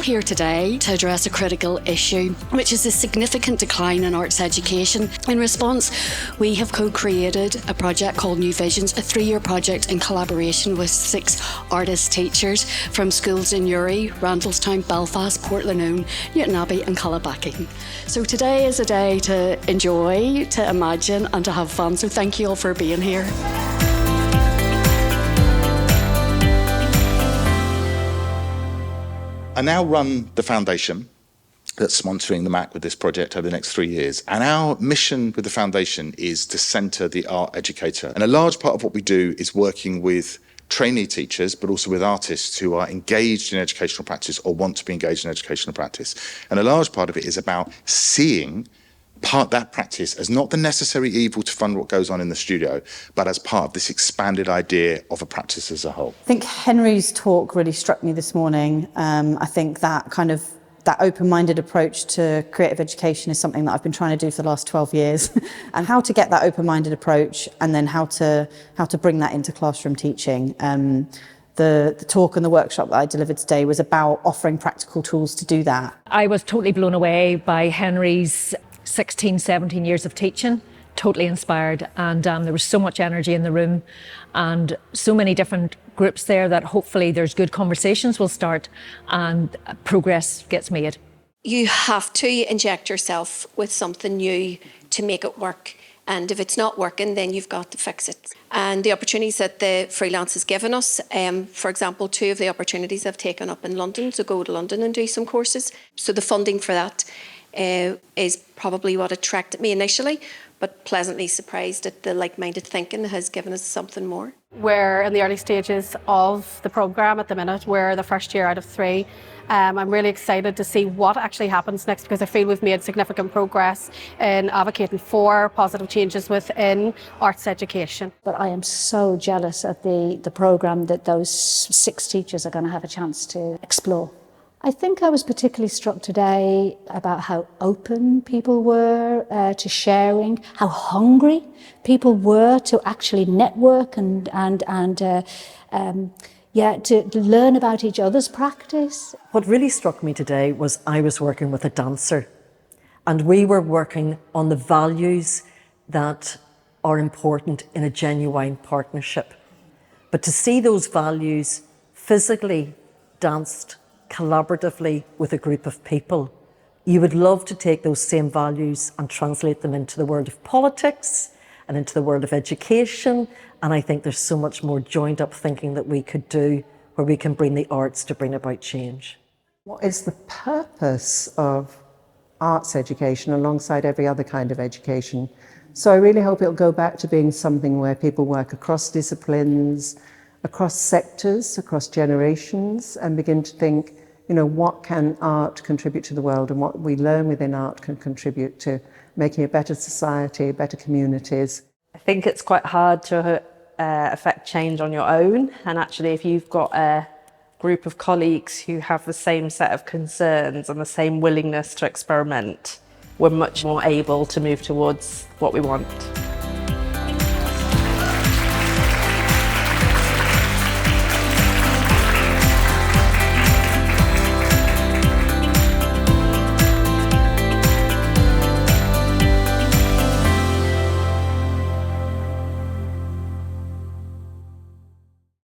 here today to address a critical issue, which is the significant decline in arts education. In response, we have co-created a project called New Visions, a 3-year project in collaboration with 6 artist teachers from schools in Uri, Randallstown, Belfast, Portlaoise, Newton Abbey and Callabacking. So today is a day to enjoy, to imagine and to have fun. So thank you all for being here. I now run the foundation that's sponsoring the MAC with this project over the next 3 years. And our mission with the foundation is to centre the art educator. And a large part of what we do is working with trainee teachers, but also with artists who are engaged in educational practice or want to be engaged in educational practice. And a large part of it is about seeing that practice as not the necessary evil to fund what goes on in the studio, but as part of this expanded idea of a practice as a whole. I think Henry's talk really struck me this morning. I think that that open-minded approach to creative education is something that I've been trying to do for the last 12 years. And how to get that open-minded approach and then how to bring that into classroom teaching. The talk and the workshop that I delivered today was about offering practical tools to do that. I was totally blown away by Henry's 16, 17 years of teaching, totally inspired, and there was so much energy in the room and so many different groups there that hopefully there's good conversations will start and progress gets made. You have to inject yourself with something new to make it work, and if it's not working then you've got to fix it. And the opportunities that the freelance has given us, for example, 2 of the opportunities I've taken up in London, to go to London and do some courses. So the funding for that is probably what attracted me initially, but pleasantly surprised at the like-minded thinking has given us something more. We're in the early stages of the programme at the minute. We're the first year out of 3. I'm really excited to see what actually happens next, because I feel we've made significant progress in advocating for positive changes within arts education. But I am so jealous of the programme that those 6 teachers are going to have a chance to explore. I think I was particularly struck today about how open people were to sharing, how hungry people were to actually network and to learn about each other's practice. What really struck me today was I was working with a dancer, and we were working on the values that are important in a genuine partnership. But to see those values physically danced collaboratively with a group of people, you would love to take those same values and translate them into the world of politics and into the world of education. And I think there's so much more joined up thinking that we could do where we can bring the arts to bring about change. What is the purpose of arts education alongside every other kind of education? So I really hope it'll go back to being something where people work across disciplines, across sectors, across generations, and begin to think, what can art contribute to the world, and what we learn within art can contribute to making a better society, better communities. I think it's quite hard to affect change on your own, and actually if you've got a group of colleagues who have the same set of concerns and the same willingness to experiment, we're much more able to move towards what we want.